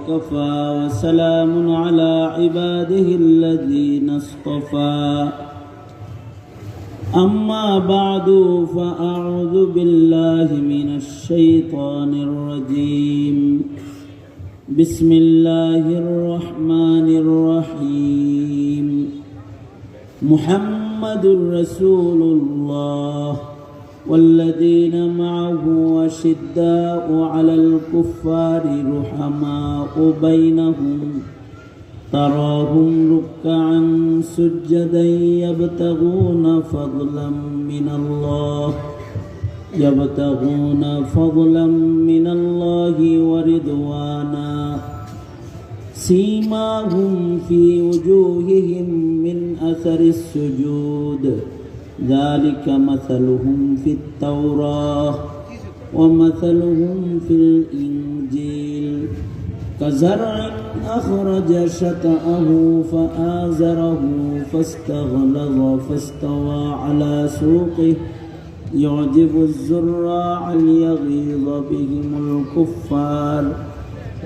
وكفى وسلام على عباده الذين اصطفى أما بعد فأعوذ بالله من الشيطان الرجيم بسم الله الرحمن الرحيم محمد رسول الله والذين معه أشداء على الكفار رحماء بينهم تراهم ركعا سجدا يبتغون فضلا من الله ورضوانا سيماهم في وجوههم من أثر السجود ذلك مثلهم في التوراة ومثلهم في الإنجيل كزرع أخرج شطأه فآزره فاستغلظ فاستوى على سوقه يعجب الزراع ليغيظ بهم الكفار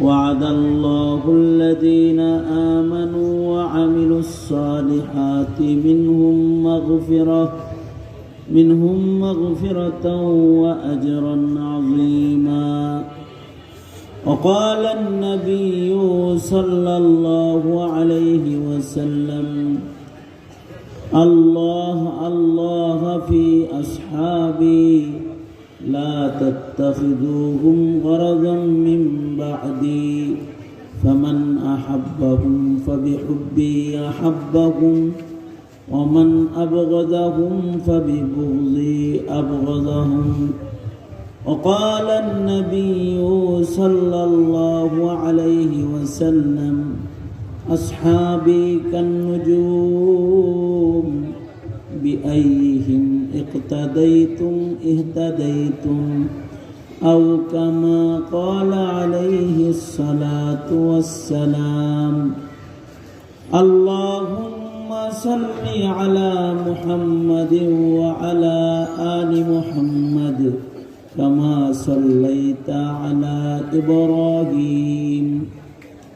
وعد الله الذين آمنوا وعملوا الصالحات منهم مغفرة وأجرا عظيما وقال النبي صلى الله عليه وسلم الله في أصحابي لا تتخذوهم غرضا من بعدي فمن أحبهم فبحبي أحبهم ومن أبغضهم فببغضي أبغضهم وقال النبي صلى الله عليه وسلم أصحابي كالنجوم بأيهم اقتديتم اهتديتم أو كما قال عليه الصلاة والسلام اللهم صل على محمد وعلى آل محمد كما صليت على إبراهيم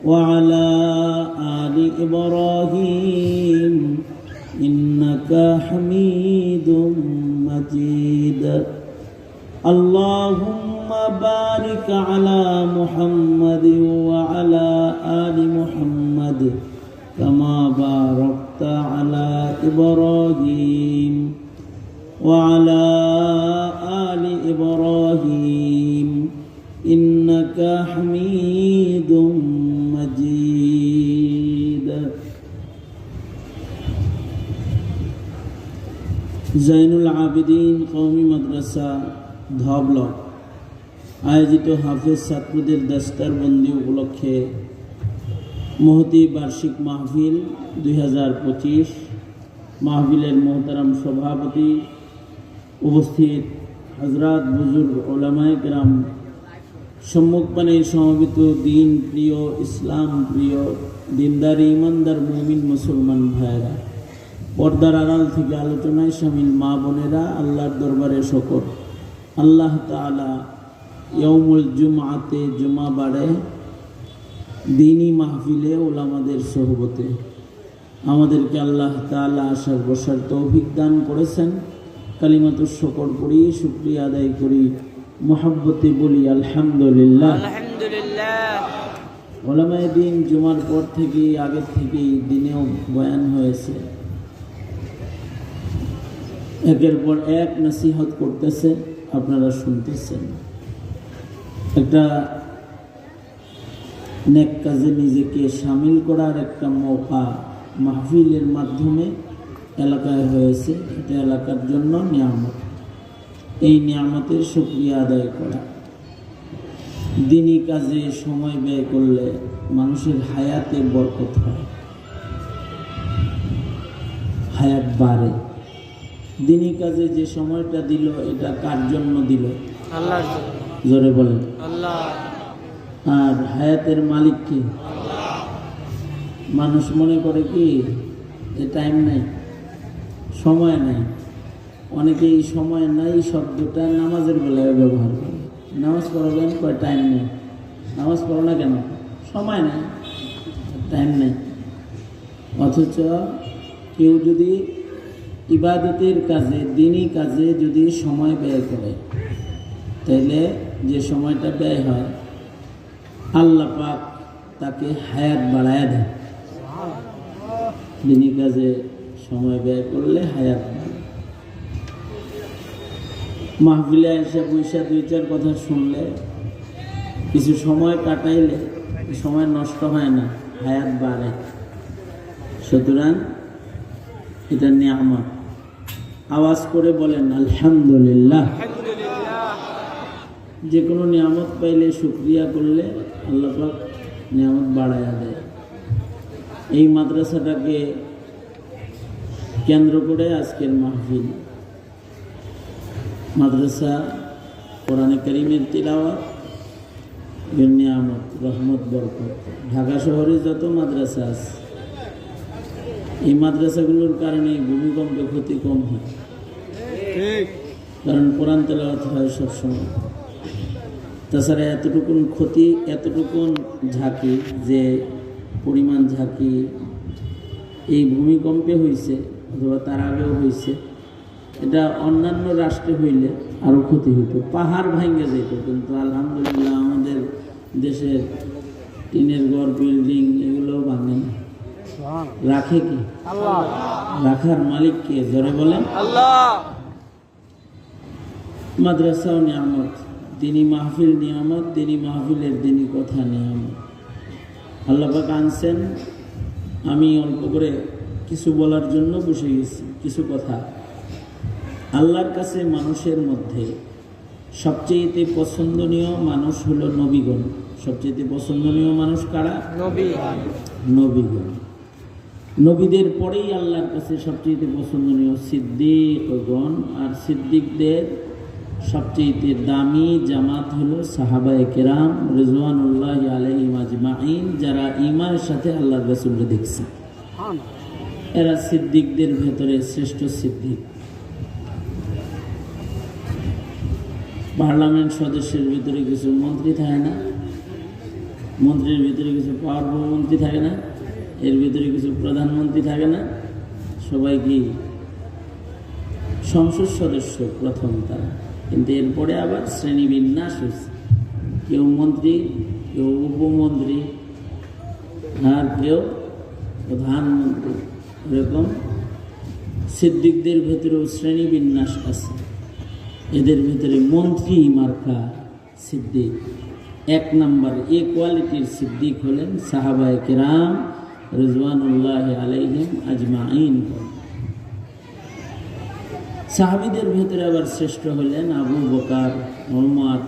وعلى آل إبراهيم إنك حميد مجيد اللهم بارك على محمد وعلى آل محمد كما باركت على إبراهيم وعلى آل إبراهيم إنك حميد مجيد জাইনুল আবেদিন কওমি মাদ্রাসা ধবলক আয়োজিত হাফেজ ছাত্রদের দস্তারবন্দি উপলক্ষে মহতি বার্ষিক মাহফিল 2025 মাহফিলের মোহতারাম সভাপতি উপস্থিত হযরত বুজুর্গ উলামায়ে কেরাম সম্মুখপানে সমবেত দিন প্রিয় ইসলাম প্রিয় দিনদার ইমানদার মুমিন মুসলমান ভাইরা পর্দার আড়াল থেকে আলোচনায় শামিল মা বোনেরা আল্লাহর দরবারে শুকর আল্লাহ তাআলা ইয়াউমুল জুমআতে জুমাবারে দ্বীনি মাহফিলে উলামাদের সোহবতে আমাদেরকে আল্লাহ তাআলা আসার বসার তৌফিক দান করেছেন কালিমাতুশ শুকর পড়ি শুকরিয়া আদায় করি মুহাব্বতে বলি আলহামদুলিল্লাহ উলামায়ে দ্বীন জুমার পর থেকে আগের থেকেই দিনেও বয়ান হয়েছে একের পর এক নসিহত করতেছে আপনারা শুনতেছেন একটা নেক কাজে নিজেকে শামিল করার একটা মৌকা মাহফিলের মাধ্যমে এলাকায় হয়েছে এটা এলাকার জন্য নিয়ামত এই নিয়ামতের শুকরিয়া আদায় করা দিনী কাজে সময় ব্যয় করলে মানুষের হায়াতে বরকত হয় হায়াত বাড়ে দিনী কাজে যে সময়টা দিল এটা কার জন্য দিল আল্লাহর জন্য জোরে বলেন আল্লাহ আর হায়াতের মালিক কি আল্লাহ মানুষ মনে করে কি যে টাইম নাই সময় নাই অনেকেই সময় নাই শব্দটা নামাজের বেলায় ব্যবহার করে নামাজ পড়বেন কয় টাইম নেই নামাজ পড়ো না কেন সময় নেই, টাইম নেই। অথচ কেউ যদি ইবাদতের কাজে, দিনী কাজে যদি সময় ব্যয় করে, তাহলে যে সময়টা ব্যয় হয় আল্লাহ পাক তাকে হায়াত বাড়ায় দেয়। দিনী কাজে সময় ব্যয় করলে হায়াত বাড়ে। মাহফিলে এসে বৈশা 2-4 কথা শুনলে, কিছু সময় কাটাইলে সময় নষ্ট হয় না, হায়াত বাড়ে। সুতরাং এটা নিয়ামত। আওয়াজ করে বলেন আলহামদুলিল্লাহ। যে কোনো নিয়ামত পাইলে শুকরিয়া করলে আল্লাহ পাক নিয়ামত বাড়ায়া দেয়। এই মাদ্রাসাটাকে কেন্দ্র করে আজকের মাহফিল। মাদ্রাসা কোরআনে কারীমের তিলাওয়াত, নিয়ামত, রহমত, বরকত। ঢাকা শহরে যত মাদ্রাসা আছে, এই মাদ্রাসাগুলোর কারণে ভূমিকম্পে ক্ষতি কম হয়, কারণ কোরআন তেলাওয়াত হয় সবসময়। তাছাড়া এতটুকুন ক্ষতি, এতটুকুন ঝাঁকি, যে পরিমাণ ঝাঁকি এই ভূমিকম্পে হয়েছে অথবা তার আগেও হয়েছে, এটা অন্যান্য রাষ্ট্রে হইলে আরও ক্ষতি হইত, পাহাড় ভাঙে যেত। কিন্তু আলহামদুলিল্লাহ আমাদের দেশের টিনের ঘর, বিল্ডিং এগুলো ভাঙে না। রাখে কি আল্লাহ? রাখার মালিক কে? জোরে বলেন আল্লাহ। মাদ্রাসাও নিয়ামত, দিনী মাহফিল নিয়ামত, দিনী মাহফিলের দিনী কথা নিয়ামত। আল্লাহ পাক আনছেন। আমি অল্প করে কিছু বলার জন্য বসে গেছি। কিছু কথা। আল্লাহর কাছে মানুষের মধ্যে সবচেয়ে পছন্দনীয় মানুষ হলো নবীগণ। সবচেয়ে পছন্দনীয় মানুষ কারা? নবীগণ। নবীদের পরেই আল্লাহর কাছে সবচেয়ে পছন্দনীয় সিদ্দিকগণ। আর সিদ্দিকদের সবচেয়ে দামি জামাত হলো সাহাবায়ে কেরাম রিজওয়ানুল্লাহি আলাইহিম আজমাইন, যারা ঈমানের সাথে আল্লাহর রাসূলকে দেখছে। এরা সিদ্দিকদের ভেতরে শ্রেষ্ঠ সিদ্দিক। পার্লামেন্ট সদস্যের ভিতরে কিছু মন্ত্রী থাকে না, মন্ত্রীর ভিতরে কিছু পাওয়ারফুল মন্ত্রী থাকে না, এর ভিতরে কিছু প্রধানমন্ত্রী থাকে না, সবাই কি সংসদ সদস্য প্রথম তারা। কিন্তু এরপরে আবার শ্রেণীবিন্যাস হয়েছে, কেউ মন্ত্রী, কেউ উপমন্ত্রী, আর কেউ প্রধানমন্ত্রী। এরকম সিদ্দিকদের ভেতরেও শ্রেণীবিন্যাস আছে। এদের ভিতরে মন্ত্রী মার্কা সিদ্দিক, 1 নম্বর এ কোয়ালিটির সিদ্দিক হলেন সাহাবায়ে কেরাম রিজওয়ানুল্লাহি আলাইহিম আজমাইন। সাহাবীদের ভেতরে আবার শ্রেষ্ঠ হলেন আবু বকর, ওমর,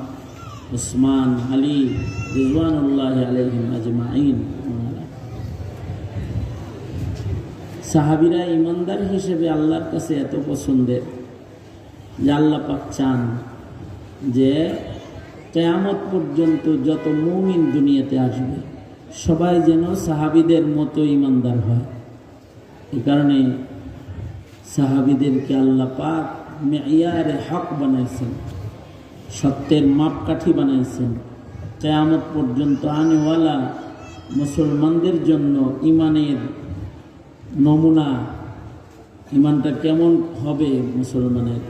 উসমান, আলী রিজওয়ানুল্লাহি আলাইহিম আজমাইন। সাহাবীরা ইমানদার হিসেবে আল্লাহর কাছে এত পছন্দের যে আল্লাহ পাক চান যে কিয়ামত পর্যন্ত যত মুমিন দুনিয়াতে আসবে সবাই যেন সাহাবীদের মতো ইমানদার হয়। এই কারণে সাহাবীদেরকে আল্লাহ পাক মেয়ারে হক বানাইছেন, সত্যের মাপকাঠি বানাইছেন। কিয়ামত পর্যন্ত আনেওয়ালা মুসলমানদের জন্য ইমানের নমুনা, ইমানটা কেমন হবে মুসলমানের,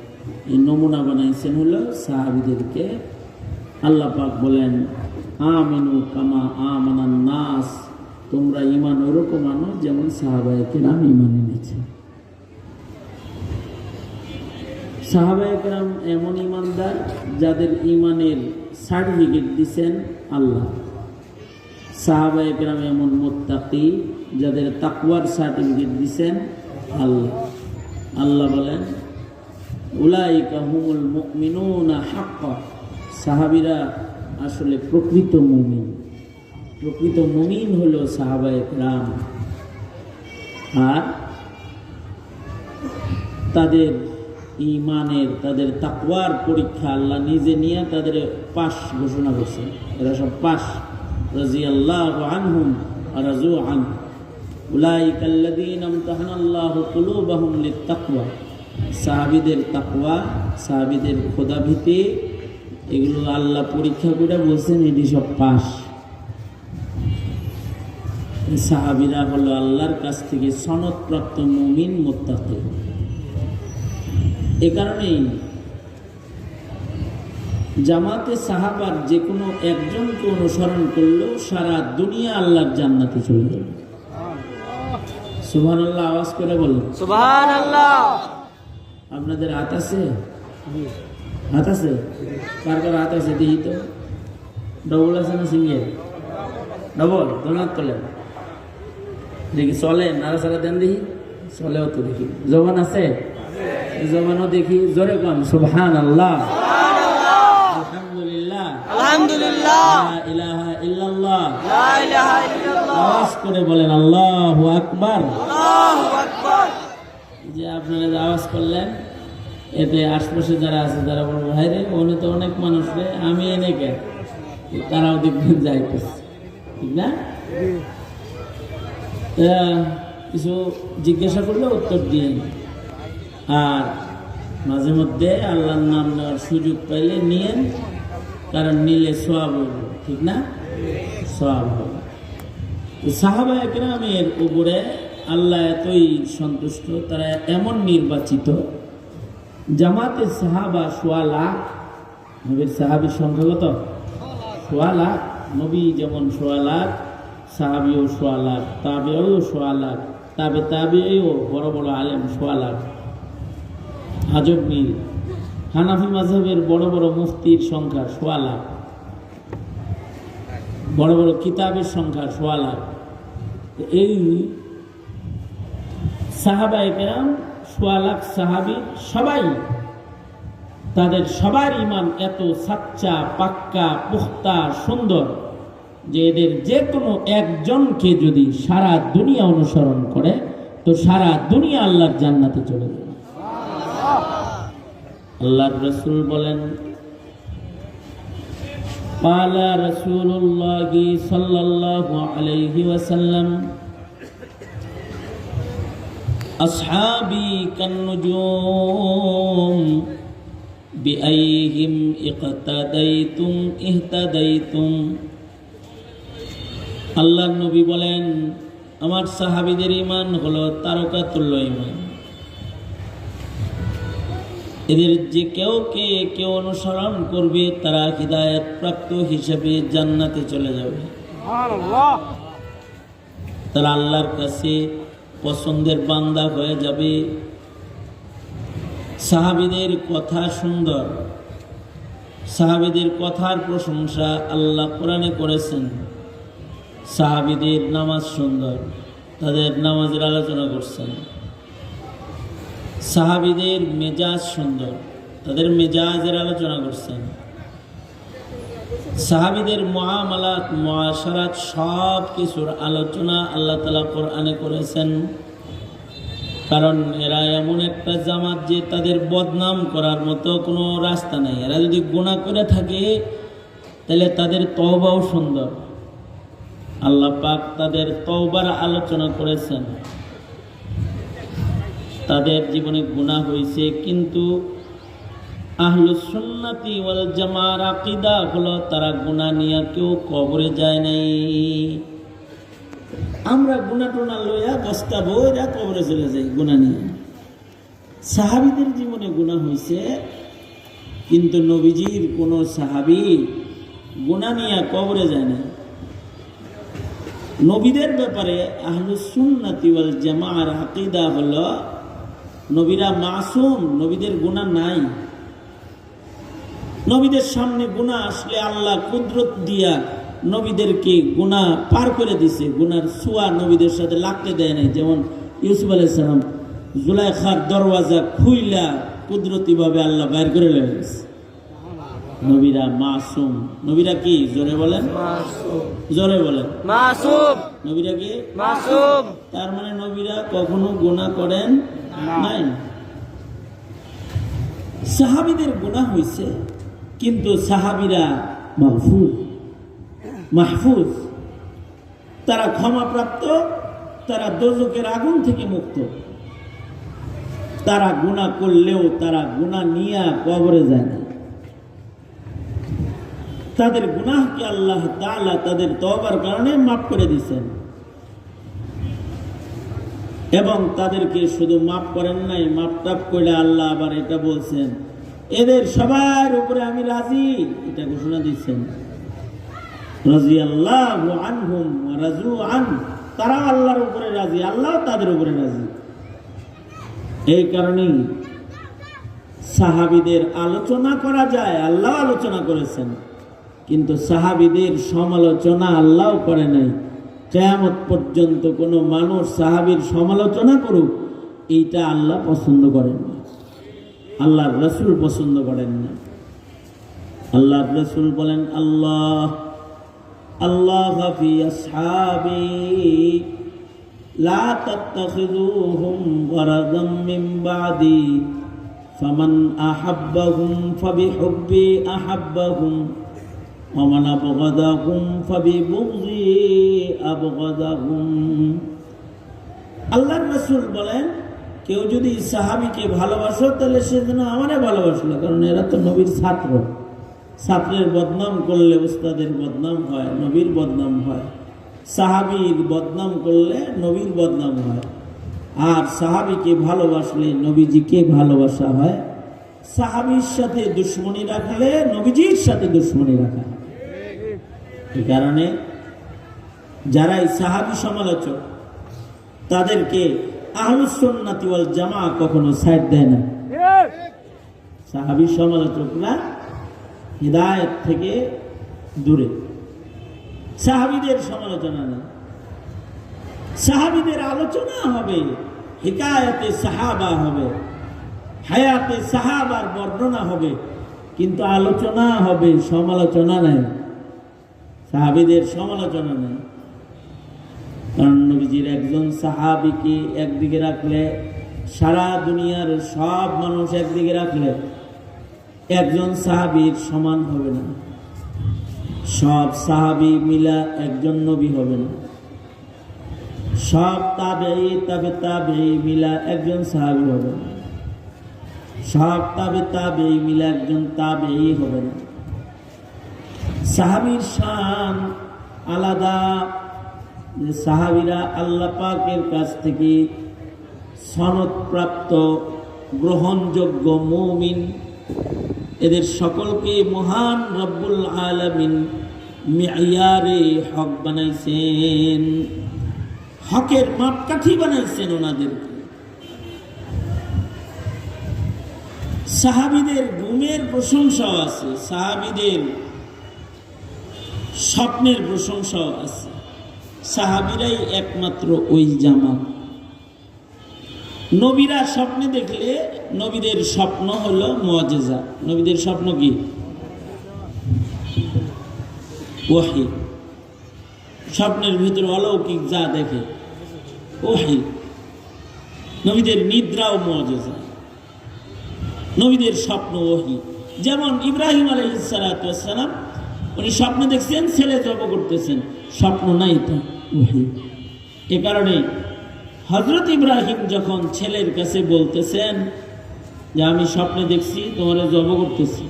এই নমুনা বানাইছেন হলো সাহাবীদেরকে। আল্লাহ পাক বলেন আমিনু কামা আমানান নাস, তোমরা ঈমান ওরকম আনো যেমন সাহাবায়ে কেরাম ঈমান এনেছে। সাহাবায়ে কেরাম এমন ঈমানদার যাদের ঈমানের সার্টিফিকেট দিয়েছেন আল্লাহ। সাহাবায়ে কেরাম এমন মুত্তাকি যাদের তাকওয়ার সার্টিফিকেট দিয়েছেন আল্লাহ। আল্লাহ বলেন উলাইকা হুমুল মুমিনুনা হাক্কা, সাহাবীরা আসলে প্রকৃত মুমিন। প্রকৃত মুমিন হলো সাহাবায়ে কেরাম। আর তাদের ঈমানের, তাদের তাকওয়ার পরীক্ষা আল্লাহ নিজে নিয়ে তাদের পাশ ঘোষণা করছেন। এরা সব পাশ। রাদিয়াল্লাহু আনহুম ওয়া রাযু আনহু উলাইকা আল্লাযীনা ইমতাহানাল্লাহু কুলুবাহুম লিত-তাকওয়া। সাহাবীদের তাকওয়া, সাহাবীদের খোদাভীতি, এগুলো আল্লাহ পরীক্ষা করে বলছেন এটি সব পাস। সাহাবীরা হলো আল্লাহর কাছ থেকে সনদপ্রাপ্ত মুমিন মুত্তাকি। এ কারণেই জামাতে সাহাবার যে কোনো একজনকে অনুসরণ করলেও সারা দুনিয়া আল্লাহর জান্নাতে চলে যাবে। সুবহানাল্লাহ, আওয়াজ করে বলুন সুবহানাল্লাহ। আপনাদের হাত আছে? হাত আছে? কার কার হাত আছে দেখি তো। ডবল আছে না সিঙ্গেল? ডবল। দোনাত তোলেন দেখি, চলে নাড়াচাড়া দেন দেখি, চলেও তো দেখি। জবান আছে? জবানও দেখি, জোরে কন সুবহানাল্লাহ, আলহামদুলিল্লাহ, আলহামদুলিল্লাহ, লা ইলাহা ইল্লাল্লাহ, লা ইলাহা ইল্লাল্লাহ। আওয়াজ করে বলেন আল্লাহু আকবার। আল্লাহু আকবার। যে আপনারা যে আওয়াজ করলেন, এতে আশপাশে যারা আছে যারা বলবো ভাই রে ওনে তো অনেক মানুষ রে, আমি এনে কে, তারাও দেখবেন যাইতেছে, ঠিক না? কিছু জিজ্ঞাসা করলে উত্তর দিয়ে, আর মাঝে মধ্যে আল্লাহর নাম নেওয়ার সুযোগ পাইলে নিয়েন, কারণ নিলে সওয়াব হবে, ঠিক না? সওয়াব হবে। সাহাবা একরামের উপরে আল্লাহ এতই সন্তুষ্ট, তারা এমন নির্বাচিত, জামাতের সাহাবা 1.25 লাখ, নবীর সাহাবীর সংখ্যা কত? 1.25 লাখ। নবী যেমন 1.25 লাখ, সাহাবিও 1.25 লাখ, তাবেও 1.25 লাখ, তাবেও বড় বড় আলেম 1.25 লাখ। আজব মিল। হানাফি মাযহাবের বড় বড় মুফতির সংখ্যা 1.25 লাখ, বড় বড় কিতাবের সংখ্যা 1.25 লাখ। এই সাহাবায়ে কেরাম 1.25 লাখ সাহাবী, সবাই তাদের সবার ঈমান এত সাচ্চা, পাক্কা, পুখতা, সুন্দর যে এদের যে কোনো একজনকে যদি সারা দুনিয়া অনুসরণ করে তো সারা দুনিয়া আল্লাহর জান্নাতে চলে যাবে। আল্লাহর রাসূল বলেন, ক্বালা রাসূলুল্লাহি সাল্লাল্লাহু আলাইহি ওয়াসাল্লাম, আসহাবি কান্নুজুম বিআইহিম ইকতাদাইতুম ইহতাদাইতুম। আল্লাহর নবী বলেন, আমার সাহাবীদের ঈমান হলো তারকাতুল্য ঈমান। এদের যে কেউ অনুসরণ করবে তারা হিদায়াত প্রাপ্ত হিসেবে জান্নাতে চলে যাবে। সুবহানাল্লাহ। তারা আল্লাহর কাছে পছন্দের বান্দা হয়ে যাবে। সাহাবীদের কথা সুন্দর, সাহাবীদের কথার প্রশংসা আল্লাহ কোরআনে করেছেন। সাহাবীদের নামাজ সুন্দর, তাদের নামাজের আলোচনা করছেন। সাহাবীদের মেজাজ সুন্দর, তাদের মেজাজের আলোচনা করছেন। সাহাবীদের মুআমালাত, মুআশারাত, সব কিছুর আলোচনা আল্লাহ তাআলা কোরআনে করেছেন। কারণ এরা এমন একটা জামাত যে তাদের বদনাম করার মতো কোনো রাস্তা নেই। এরা যদি গুনাহ করে থাকে তাহলে তাদের তওবাও সুন্দর। আল্লাহ পাক তাদের তওবার আলোচনা করেছেন। তাদের জীবনে গুনাহ হয়েছে, কিন্তু আহলুস সুন্নাতি ওয়াল জামার আকীদা হলো তারা গুনাহ নিয়ে কেউ কবরে যায় নাই। আমরা গুনাহ টোনা লইয়া বস্তা বইরা কবরে চলে যাই গুনাহ নিয়ে। সাহাবীদের জীবনে গুনাহ হয়েছে, কিন্তু নবীজির কোনো সাহাবী গুনাহ নিয়ে কবরে যায় না। নবীদের ব্যাপারে আহলুস সুন্নাতি ওয়াল জামার আকীদা হলো নবীরা মাসুম, নবীদের গুনাহ নাই। নবীদের সামনে গুনাহ আসলে আল্লাহ কুদরত দিয়া নবীদেরকে গুনাহ পার করে দিছে, গুনার ছোঁয়া নবীদের সাথে লাগতে দেয় নাই। যেমন ইউসুফ আলাইহিস সালাম জুলাইখার দরওয়াজা খুইলা কুদরতিভাবে আল্লাহ বাইর করে লেগেছে। নবীরা মাসুম। নবীরা কি? জোরে বলেন মাসুম। জোরে বলেন মাসুম। নবীরা কি? মাসুম। তার মানে নবীরা কখনো গুনাহ করেন নাই। সাহাবীদের গুনাহ হয়েছে, কিন্তু সাহাবীরা মাহফুজ, তারা ক্ষমাপ্রাপ্ত, তারা দোজখের আগুন থেকে মুক্ত। তারা গুনাহ করলেও তারা গুনাহ নিয়ে কবরে যায় না। তাদের গুনাহকে আল্লাহ তাআলা তাদের তওবার কারণে মাফ করে দিয়েছেন। এবং তাদেরকে শুধু মাফ করেন নাই, মাফ টাপ করে আল্লাহ আবার এটা বলছেন, এদের সবার উপরে আমি রাজি, এটা ঘোষণা দিচ্ছেন। রাদিয়াল্লাহু আনহুম ওয়া রাজু আন, তারা আল্লাহর উপরে রাজি, আল্লাহ তাদের উপরে রাজি। এই কারণেই সাহাবীদের আলোচনা করা যায়, আল্লাহ আলোচনা করেছেন, কিন্তু সাহাবীদের সমালোচনা আল্লাহ করে নাই। কিয়ামত পর্যন্ত কোনো মানুষ সাহাবীর সমালোচনা করুক, এইটা আল্লাহ পছন্দ করেন না, আল্লাহর রাসূল পছন্দ করেন না। আল্লাহর রাসূল বলেন, আল্লাহ আল্লাহ ফি আসহাবি লা তাত্তাখিযুহুম গরাদাম মিন বাদি ফামান আহাব্বাহুম ফাবিহুব্বি আহাব্বাহুম ওয়া মান আবগাদাহুম ফাবিবুগযি আবগাদাহুম। আল্লাহর রাসূল বলেন, কেউ যদি সাহাবীকে ভালোবাসো তাহলে সে যেন আমারে ভালোবাসলো, কারণ এরা তো নবীর ছাত্র। ছাত্রের বদনাম করলে উস্তাদের বদনাম হয়, নবীর বদনাম হয়। সাহাবীর বদনাম করলে নবীর বদনাম হয়। আর সাহাবীকে ভালোবাসলে নবীজিকে ভালোবাসা হয়। সাহাবীর সাথে দুশ্মনী রাখলে নবীজির সাথে দুশ্মনী রাখা হয়। এই কারণে যারাই সাহাবী সমালোচক, তাদেরকে আহলুস সুন্নাতি ওয়াল জামাআহ কখনো সাইড দেয় না। সাহাবী সমালোচকরা হিদায়াত থেকে দূরে, সাহাবীদের সমালোচনা না। সাহাবীদের আলোচনা হবে, হিকায়াতে সাহাবা হবে, হায়াতে সাহাবার বর্ণনা হবে, কিন্তু আলোচনা হবে, সমালোচনা নাই। সাহাবীদের সমালোচনা নাই। কারণ নবীজির একজন সাহাবীকে একদিকে রাখলে, সারা দুনিয়ার সব মানুষ একদিকে রাখলে একজন সাহাবীর সমান হবে না। সব সাহাবী মিলা একজন নবী হবে না। সব তাবেঈ তাবেঈ মিলা একজন সাহাবী হবে না। সব তাবেঈ মিলা একজন তাবেঈ হবে না। সাহাবীর শান আলাদা। যে সাহাবীরা আল্লাহ পাকের কাছ থেকে সনদপ্রাপ্ত গ্রহণযোগ্য মুমিন, এদের সকলকে মহান রব্বুল আলামিন মিয়ারে হক বানাইছেন, হকের মাপকাঠি বানাইছেন ওনাদেরকে। সাহাবীদের গুণের প্রশংসাও আছে, সাহাবীদের স্বপ্নের প্রশংসাও আছে। সাহাবীরাই একমাত্র ওই জামাত। নবীরা স্বপ্নে দেখলে নবীদের স্বপ্ন হলো মুআজিজা। নবীদের স্বপ্ন কি? ওহী। স্বপ্নের ভিতরে অলৌকিক যা দেখে ওহী। নবীদের নিদ্রাও মুআজিজা, নবীদের স্বপ্ন ওহী। যেমন ইব্রাহিম আলাইহিস সালাতু ওয়াস সালাম, উনি স্বপ্নে দেখছেন ছেলে জবাই করতেছেন, স্বপ্ন নাই, তা ওহী। এ কারণে হযরত ইব্রাহিম যখন ছেলের কাছে বলতেছেন যে আমি স্বপ্নে দেখছি তোমারে জবাই করতেছি,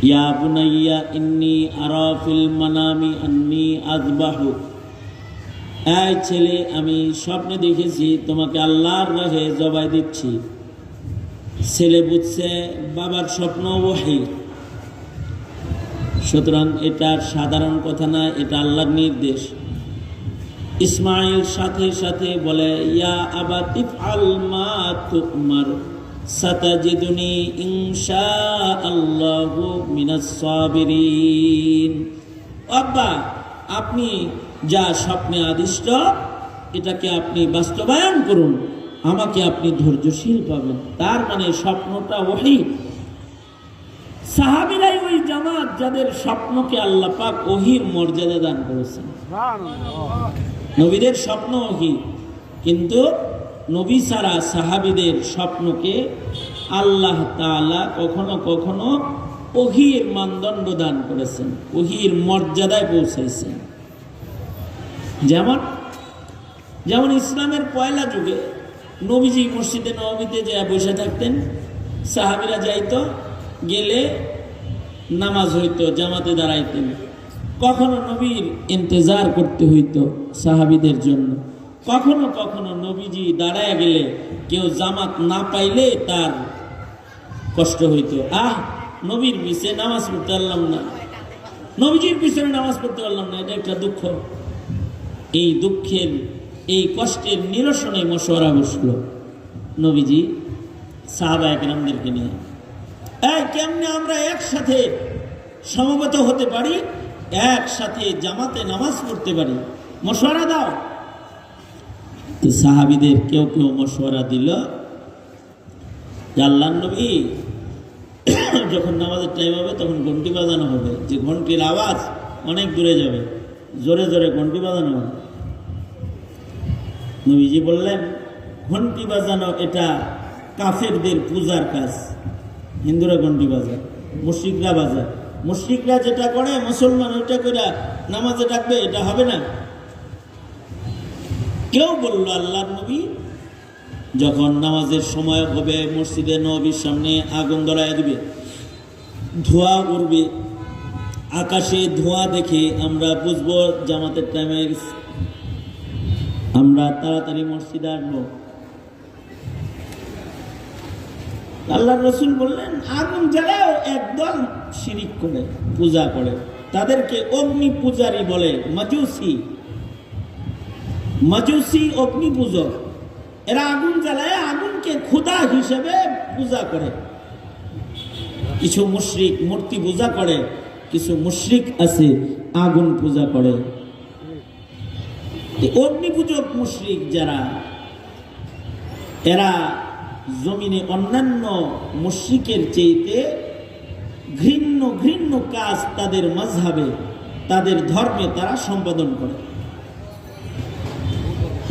ইয়া বুনাইয়া ইন্নী আরা ফিল মানামি আন্নী আযবাহু, এই ছেলে আমি স্বপ্নে দেখেছি তোমাকে আল্লাহর রাহে জবাই দিচ্ছি। ছেলে বুঝছে বাবার স্বপ্ন ওহী। সুতরাং এটা সাধারণ কথা না, এটা আল্লাহর নির্দেশ। ইসমাইল সাথে সাথে বলে, ইয়া আবাতি ইফআল মা তুমার সাতাজিদুনি ইনশাআল্লাহু মিনাস সাবিরিন। আব্বা, আপনি যা স্বপ্নে আদিষ্ট এটাকে আপনি বাস্তবায়ন করুন, আমাকে আপনি ধৈর্যশীল পাবেন। তার মানে স্বপ্নটা ওহী। সাহাবীরাই ওই জামাত যাদের স্বপ্নকে আল্লাহ পাক ওহীর মর্যাদা দান করেছেন। নবীদের স্বপ্ন ওহী, কিন্তু নবী ছাড়া সাহাবীদের স্বপ্নকে আল্লাহ তাআলা কখনো কখনো ওহীর মানদণ্ড দান করেছেন, ওহীর মর্যাদায় পৌঁছাইছেন। যেমন ইসলামের পয়লা যুগে নবীজি মসজিদে নববীতে যা বসে থাকতেন, সাহাবীরা যাইতো, গেলে নামাজ হইতো, জামাতে দাঁড়াইতেন। কখনো নবীর ইন্তজার করতে হইতো সাহাবীদের জন্য, কখনো কখনো নবীজি দাঁড়ায় গেলে কেউ জামাত না পাইলে তার কষ্ট হইতো, নবীর পিছে নামাজ পড়তে পারলাম না, নবীজির পিছনে নামাজ পড়তে পারলাম না, এটা একটা দুঃখ। এই দুঃখের এই কষ্টের নিরসনে মশওয়ারা বসলো নবীজি সাহাবা একরামদেরকে নিয়ে। কেমনে আমরা একসাথে সমবেত হতে পারি, একসাথে জামাতে নামাজ পড়তে পারি, মশওয়ারা দাও। তো সাহাবীদের কেউ কেউ মশওয়ারা দিল যে আল্লাহর নবী যখন নামাজের টাইম হবে তখন ঘন্টি বাজানো হবে, যে ঘন্টির আওয়াজ অনেক দূরে যাবে, জোরে জোরে ঘন্টি বাজানো হবে। নবীজি বললেন ঘন্টি বাজানো এটা কাফেরদের পূজার কাজ, হিন্দুরা ঘন্টি বাজায়, মুশরিকরা বাজায়, মুশরিকরা যেটা করে মুসলমান ওইটা করে নামাজে ডাকবে, এটা হবে না। কেউ বলল আল্লাহর নবী যখন নামাজের সময় হবে মসজিদে নববীর সামনে আগুন ধরায় দিবে, ধোঁয়া উড়বে, আকাশে ধোঁয়া দেখে আমরা বুঝবো জামাতের টাইম হয়ে গেছে, আমরা তাড়াতাড়ি মসজিদে আসবো। আল্লাহর রাসূল বললেন আগুন জ্বালাও একদল শিরিক করে পূজা করে, তাদেরকে অগ্নি পূজারী বলে, মাজুসি অগ্নি পূজক। এরা আগুন জ্বালায় আগুনকে খোদা হিসেবে পূজা করে। কিছু মুশরিক মূর্তি পূজা করে, কিছু মুশরিক আছে আগুন পূজা করে। অগ্নি পূজক মুশরিক যারা, এরা জমিনে অন্যান্য মুশরিকের চেয়েতে ঘৃণ্য ঘৃণ্য কাজ তাদের মাযহাবে, তাদের ধর্মে তারা সম্পাদন করে।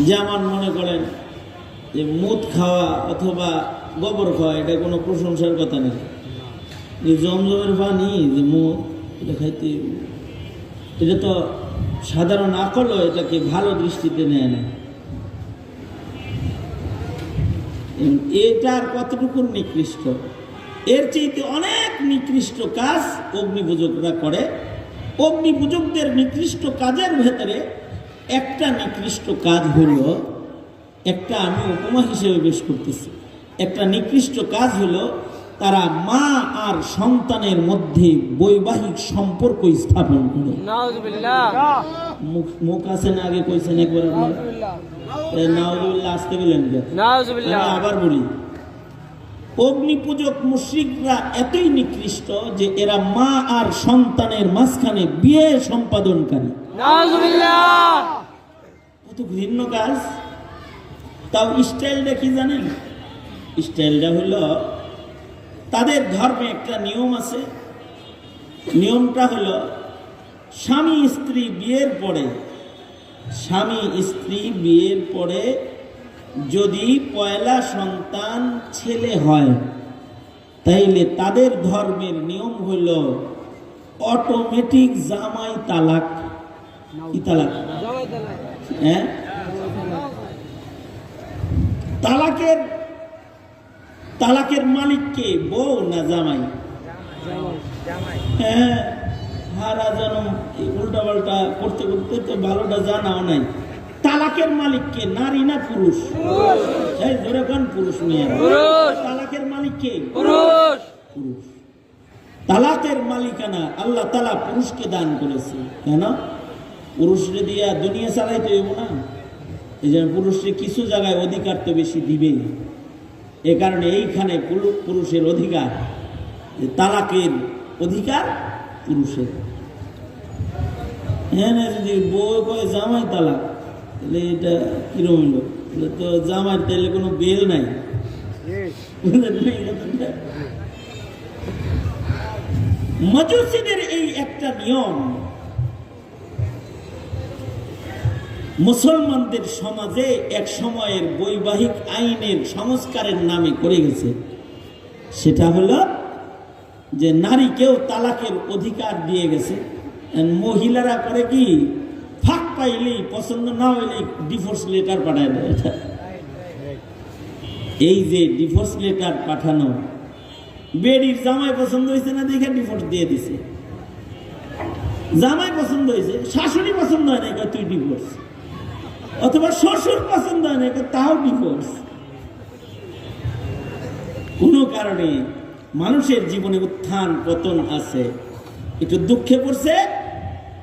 যেমন মনে করেন যে মুদ খাওয়া অথবা গোবর খাওয়া, এটা কোনো প্রশংসার কথা নেই। এই জমজমের পানি যে মুদ, এটা খাইতে, এটা তো সাধারণ আকলও এটাকে ভালো দৃষ্টিতে নেয় না। এটার কতটুকু নিকৃষ্ট, এর চাইতে অনেক নিকৃষ্ট কাজ অগ্নিপূজকরা করে। অগ্নিপূজকদের নিকৃষ্ট কাজের ভেতরে একটা নিকৃষ্ট কাজ হলো, একটা আমি উপমা হিসেবে পেশ করতেছি, একটা নিকৃষ্ট কাজ হলো তারা মা আর সন্তানের মধ্যে বৈবাহিক সম্পর্ক স্থাপন করে। মুখ আছে না, আগে কইছেন একবার, নাউজুবিল্লাহ আসতে গেলেন, আবার বলি, অগ্নিপূজক মুশরিকরা এতই নিকৃষ্ট যে এরা মা আর সন্তানের মাঝখানে বিয়ে সম্পাদনকারী। কত ঘৃণ্য কাজ। তাও স্টাইলটা কি জানেন? স্টাইলটা হলো তাদের ধর্মে একটা নিয়ম আছে। নিয়মটা হলো স্বামী স্ত্রী বিয়ের পরে যদি পয়লা সন্তান ছেলে হয়, তাইলে তাদের ধর্মের নিয়ম হইল অটোমেটিক জামাই তালাক। কি তালাক? হ্যাঁ, তালাকের মালিক কে, বউ না জামাই? হ্যাঁ, হারা জনম উল্টা পাল্টা করতে করতে তো ভালোটা জানাও নাই। তালাকের মালিক কে, নারী না পুরুষ? এই ধরে কোন পুরুষ মেয়ে? তালাকের মালিক কে? পুরুষ। তালাকের মালিকানা আল্লাহ তাআলা পুরুষকে দান করেছে। কেন? পুরুষরে দিয়া দুনিয়া চালাইতে হইব না, এই জন্য পুরুষরে কিছু জায়গায় অধিকার তো বেশি দিবেই। এ কারণে এইখানে পুরুষের অধিকার, তালাকের অধিকার পুরুষের। হ্যাঁ, যদি বউ কয় জামাই তালাক, তাহলে এটা কিরম হইল? তো জামাই তাহলে কোনো বেল নাই। মাজুসীদের এই একটা নিয়ম মুসলমানদের সমাজে এক সময়ের বৈবাহিক আইনের সংস্কারের নামে করে গেছে। সেটা হলো যে নারীকেও তালাকের অধিকার দিয়ে গেছে। মহিলারা করে কি, ফাঁক পাইলেই, পছন্দ না হইলেই ডিভোর্স লেটার পাঠায় দেয়। এই যে ডিভোর্স লেটার পাঠানো, বেডির জামাই পছন্দ হয়েছে না দেখে ডিভোর্স দিয়ে দিছে। জামাই পছন্দ হয়েছে, শাশুড়ি পছন্দ হয় না, তুই ডিভোর্স। অথবা শ্বশুর পছন্দ হয় না, তাও ডিভোর্স। কোনো কারণে মানুষের জীবনে উত্থান পতন আছে, একটু দুঃখে পড়ছে,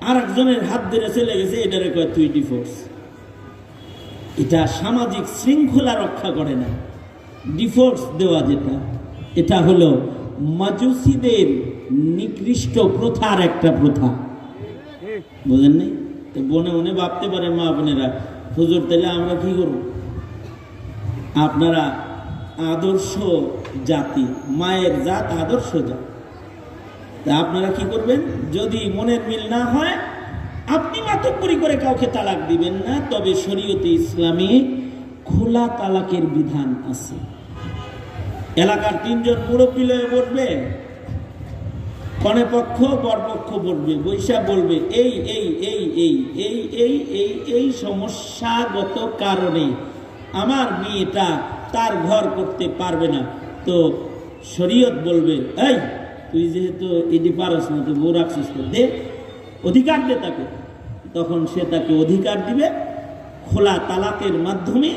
আর একজনের হাত ধরে চলে গেছে, এটারে কয় তুই ডিভোর্স। এটা সামাজিক শৃঙ্খলা রক্ষা করে না। ডিভোর্স দেওয়া যেটা, এটা হলো মাজুসিদের নিকৃষ্ট প্রথার একটা প্রথা, বুঝেন নাই? তো বনে মনে ভাবতে পারে মা বোনেরা, হুজুর তাহলে আমরা কি করব? আপনারা আদর্শ জাতি, মায়ের জাত আদর্শ জাত, তা আপনারা কি করবেন? যদি মনের মিল না হয়, আপনি মাতব্বরি করে কাউকে তালাক দিবেন না, তবে শরীয়তে ইসলামী খোলা তালাকের বিধান আছে। এলাকার 3 জন মুরব্বী লয়ে বসবে, কনে পক্ষ বরপক্ষ বসবে, বৈশা বলবে এই এই এই এই এই এই এই এই সমস্যাগত কারণে আমার মেয়েটা তার ঘর করতে পারবে না। তো শরীয়ত বলবে, এই তুই যেহেতু এটি পারস না, তুই বউ রাখছিস, দে, অধিকার দে তাকে। তখন সে তাকে অধিকার দিবে, খোলা তালাকের মাধ্যমে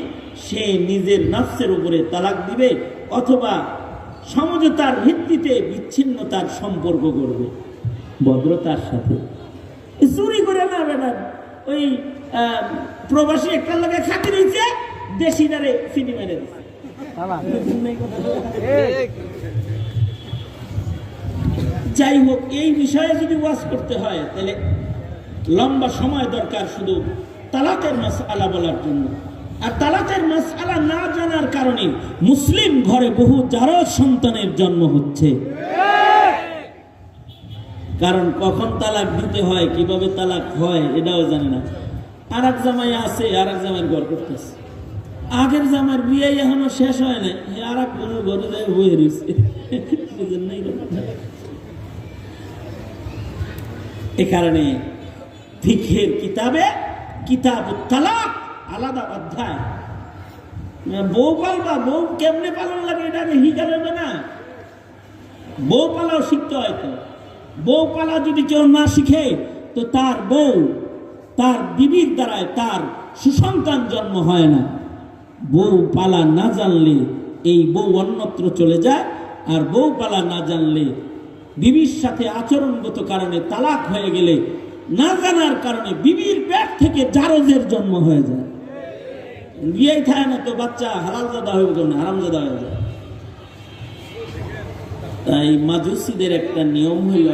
সে নিজের নফসের উপরে তালাক দিবে, অথবা সমঝোতার ভিত্তিতে বিচ্ছিন্নতার সম্পর্ক করবে ভদ্রতার সাথে। চুরি করে না বেটা, ওই প্রবাসী একটা লোকে খাতি রয়েছে, দেশিদারে চিনি মেরে দিচ্ছে। যাই হোক, এই বিষয়ে যদি ওয়াজ করতে হয় তাহলে লম্বা সময় দরকার শুধু তালাকের মাসআলা বলার জন্য। আর তালাকের মাসআলা না জানার কারণে মুসলিম ঘরে বহু জারজ সন্তানের জন্ম হচ্ছে। কারণ কখন তালাক দিতে হয়, কিভাবে তালাক হয় এটাও জানে না। আর এক জামাই আছে, আর এক জামাইয়ের ঘর করতেছে, আগের জামাইয়ের বিয়ে এখনো শেষ হয় না, আর এক ঘরে যায় বয়ে রয়েছে। এ কারণে ফিকহের কিতাবে কিতাবুত তালাক আলাদা অধ্যায়। বউ পালবা, বউ কেমনে পালন লাগে এটা শিখাবে না, বউ পালাও শিখতে হয়। তো বউ পালা যদি কেউ না শিখে, তো তার বউ, তার বিবির দ্বারায় তার সুসন্তান জন্ম হয় না। বউ পালা না জানলে এই বউ অন্যত্র চলে যায়, আর বউ পালা না জানলে বিবির সাথে আচরণগত কারণে তালাক হয়ে গেলে, না জানার কারণে বিবির পেট থেকে জারজের জন্ম হয়ে যায়। বিয়েই থাকে না, তো বাচ্চা হালালজাদা হয়ে গেল না, হারামজাদা হয়ে যায়। তাই মাজুসিদের একটা নিয়ম হইল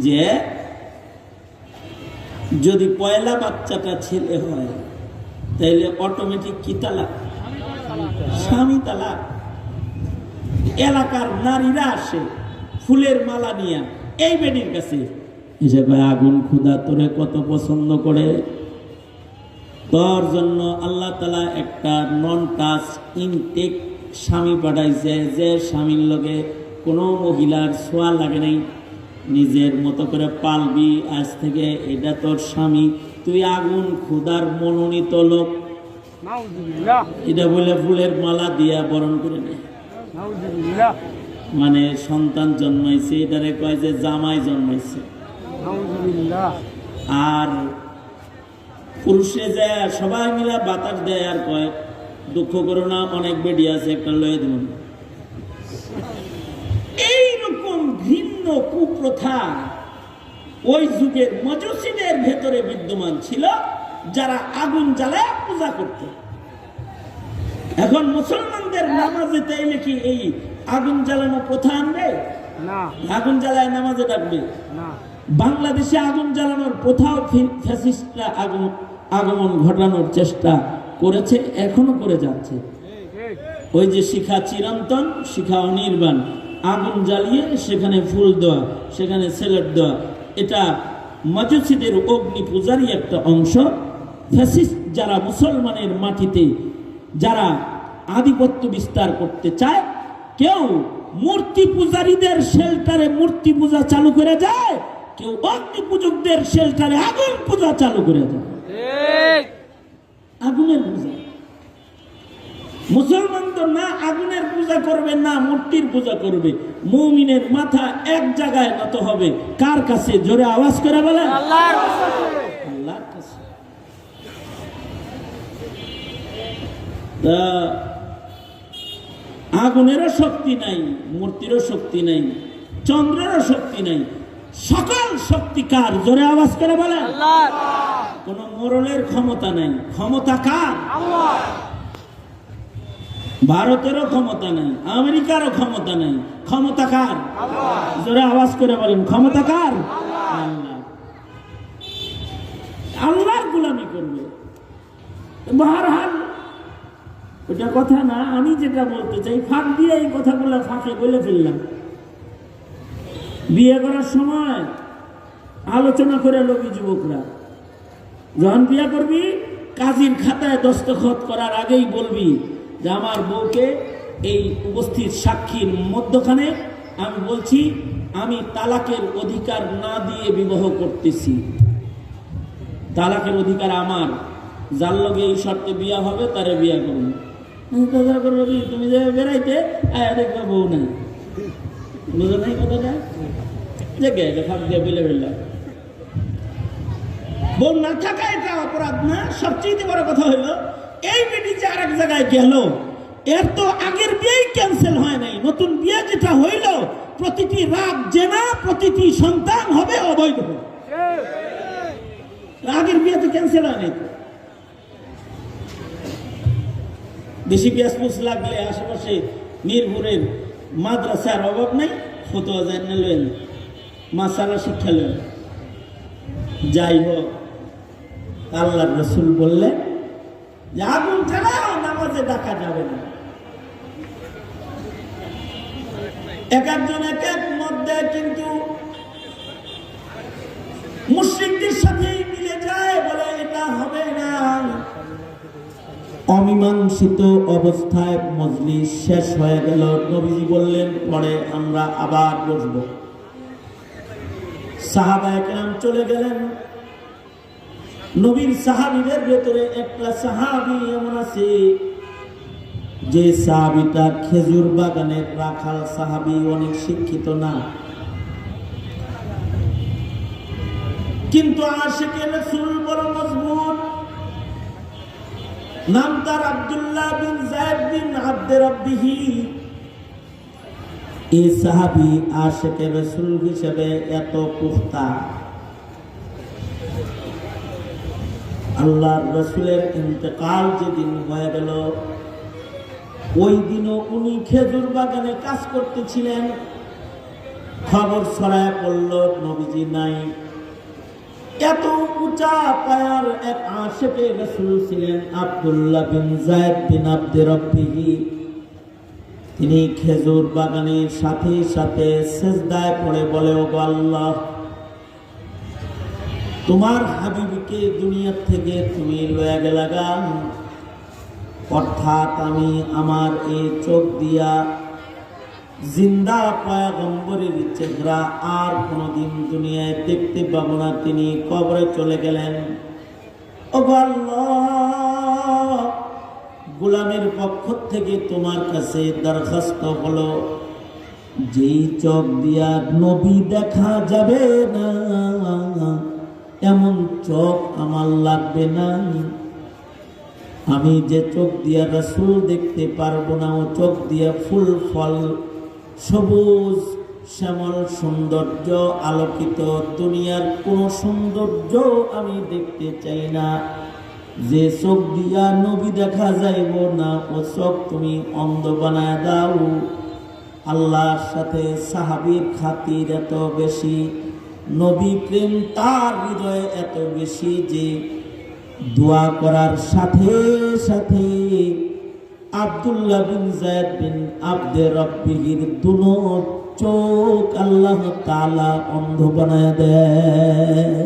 যে যদি পয়লা বাচ্চাটা ছেলে হয়, তাইলে অটোমেটিক কি তালাক? স্বামী তালাক। এলাকার নারীরা আসে ফুলের মালা নিয়ে এই বেডির কাছে, এসে ভাই আগুন খুদা তোরে কত পছন্দ করে, তোর জন্য আল্লাহ তাআলা একটা নন টাচ ইনটেক স্বামী পাঠাইছে, যে স্বামীর লগে কোনো মহিলার ছোঁয়া লাগে নাই, নিজের মতো করে পালবি, আজ থেকে এটা তোর স্বামী, তুই আগুন খুদার মনোনীত লোক। এটা বলে ফুলের মালা দিয়া বরণ করে নেয়। মানে সন্তান জন্মাইছে, এটারে কয় যে জামাই জন্মাইছে। আর পুরুষে যায় সবাই মিলা বাতাস দেয়, আর কয় দুঃখ করো না, অনেক বেডি আছে, একটা লয়ে দেবেন। এইরকম ভিন্ন কুপ্রথা ওই যুগের মজুসিদের ভেতরে বিদ্যমান ছিল, যারা আগুন জ্বালায় পূজা করত। এখন মুসলমানদের নামাজে তাইলে কি এই আগুন জ্বালানো প্রথা আনবে? না। আগুন জ্বালায় নামাজে ডাকবে না। বাংলাদেশে আগুন জ্বালানোর প্রথাও ফ্যাসিস্টরা আগমন ঘটানোর চেষ্টা করেছে, এখনো করে যাচ্ছে। ওই যে শিখা চিরন্তন, শিখা অনির্বাণ, আগুন জ্বালিয়ে সেখানে ফুল দেওয়া, সেখানে সেলেট দেওয়া, এটা মাজুসিদের অগ্নি পূজারই একটা অংশ। ফ্যাসিস্ট যারা মুসলমানের মাটিতে যারা আধিপত্য বিস্তার করতে চায়, কেউ মূর্তি পূজারীদের শেল্টারে মূর্তি পূজা চালু করে যায়, কেউ অগ্নি পূজকদের শেল্টারে আগুন পূজা চালু করে যায়। আগুনের পূজা। মুসলমান তো না আগুনের পূজা করবে না মূর্তির পূজা করবে। মুমিনের মাথা এক জায়গায় নত হবে কার কাছে? জোরে আওয়াজ করে বলেন, আল্লাহর কাছে। আল্লাহর কাছে। তা আগুনেরও শক্তি নাই, মূর্তিরও শক্তি নাই, চন্দ্রেরও শক্তি নাই, সকল শক্তি কার? জোরে আওয়াজ করে বলেন। আল্লাহ। কোন মোড়লের ক্ষমতা নাই, ক্ষমতা কার? আল্লাহ। ভারতেরও ক্ষমতা নাই, আমেরিকারও ক্ষমতা নাই, ক্ষমতা কার? আল্লাহ। জোরে আওয়াজ করে বলেন, ক্ষমতা কার? আল্লাহ। আল্লাহর গোলামি করবে। বারহাল ওটা কথা না, আমি যেটা বলতে চাই, ফাঁক দিয়ে এই কথাগুলো ফাঁকে বলে ফেললাম। বিয়ে করার সময় আলোচনা করে লবি যুবকরা, যখন বিয়ে করবি কাজীর খাতায় দস্তখত করার আগেই বলবি যে আমার বউকে এই উপস্থিত সাক্ষীর মধ্যখানে আমি বলছি আমি তালাকের অধিকার না দিয়ে বিবাহ করতেছি, তালাকের অধিকার আমার, যার লগে এই শর্তে বিয়া হবে তারে বিয়া করুন। তুমি যে বেড়াইতে দেখবে বউ নাই, বুঝো নাই কথাটা? ফাঁক দিয়ে বেলে ফেললাম। বউ না থাকা এটা অপরাধ না, সবচেয়ে বড় কথা হইলো এই বেটি যে আরেক জায়গায় গেল, এর তো আগের বিয়েই ক্যান্সেল হয় নাই, নতুন বিয়ে যেটা হইল প্রতিটি রাত জেনা, প্রতিটি সন্তান হবে অবৈধ। আগের বিয়ে তো ক্যান্সেল হয় নাই। বেশি ব্যাসপুস লাগলে আশেপাশে মিরপুরের মাদ্রাসার অভাব নাই, ফতোয়া জানেন, মাসালা শিক্ষা লেন। যাই হোক, আল্লাহর রাসূল বললেন যে আগুন ছাড়াও নামাজে ডাকা যাবে না। এক একজন এক এক মত দেয়, কিন্তু মুশরিকদের সাথেই মিলে যায়, বলে এটা হবে না। অমীমাংসিত অবস্থায় মজলিস শেষ হয়ে গেল। নবীজি বললেন পরে আমরা আবার বসব। সাহাবায়ে কেরাম চলে গেলেন। নবীর সাহাবীদের ভেতরে একটা সাহাবী এমন আছে যে সাহাবীটা খেজুর বাগানের রাখাল সাহাবী, অনেক শিক্ষিত না, কিন্তু আশিকে রাসূল বড় মজবুত। নাম তার আব্দুল্লাহ বিন যায়েদ বিন আব্দে রাব্বিহি। এই সাহাবী আশিকে রাসূল হিসেবে এত পুখতা, আল্লাহর রাসূলের ইন্তেকাল যেদিন হয়ে গেল ওই দিনও উনি খেজুর বাগানে কাজ করতেছিলেন। খবর ছড়ায় পড়ল নবীজি নাই। এত উঁচা পায়ার এক আশিকে রাসূল ছিলেন আব্দুল্লাহ বিন যায়েদ বিন আব্দে রাব্বিহি। তিনি খেজুর বাগানের সাথে সাথে সিজদায় পড়ে বলে, ও আল্লাহ, তোমার হাবিবকে দুনিয়া থেকে তুমি লয়ে গেলা গান, অর্থাৎ আমি আমার এই চোখ দিয়া জিন্দা পয়গম্বরের চেহারা আর কোনদিন দুনিয়ায় দেখতে পাবো না। তিনি কবরে চলে গেলেন। ও আল্লাহ, গোলামের পক্ষ থেকে তোমার কাছে দরখাস্ত হলো, যেই চোখ দিয়া নবী দেখা যাবে না এমন চোখ আমার লাগবে না। আমি যে চোখ দিয়া রাসূল দেখতে পারবো না, ও চোখ দিয়া ফুল ফল সবুজ শ্যামল সৌন্দর্য আলোকিত দুনিয়ার কোন সৌন্দর্য আমি দেখতে চাই না। যে চোখ দিয়া নবী দেখা যাইব না ও চোখ তুমি অন্ধ বানায় দাও। আল্লাহর সাথে সাহাবীর খাতির এত বেশি, নবী প্রেম তার হৃদয়ে এত বেশি যে দোয়া করার সাথে সাথে আব্দুল্লাহ বিন যায়েদ বিন আব্দে রাব্বিহির দুনো চোখ আল্লাহ তাআলা অন্ধ বানায় দেয়।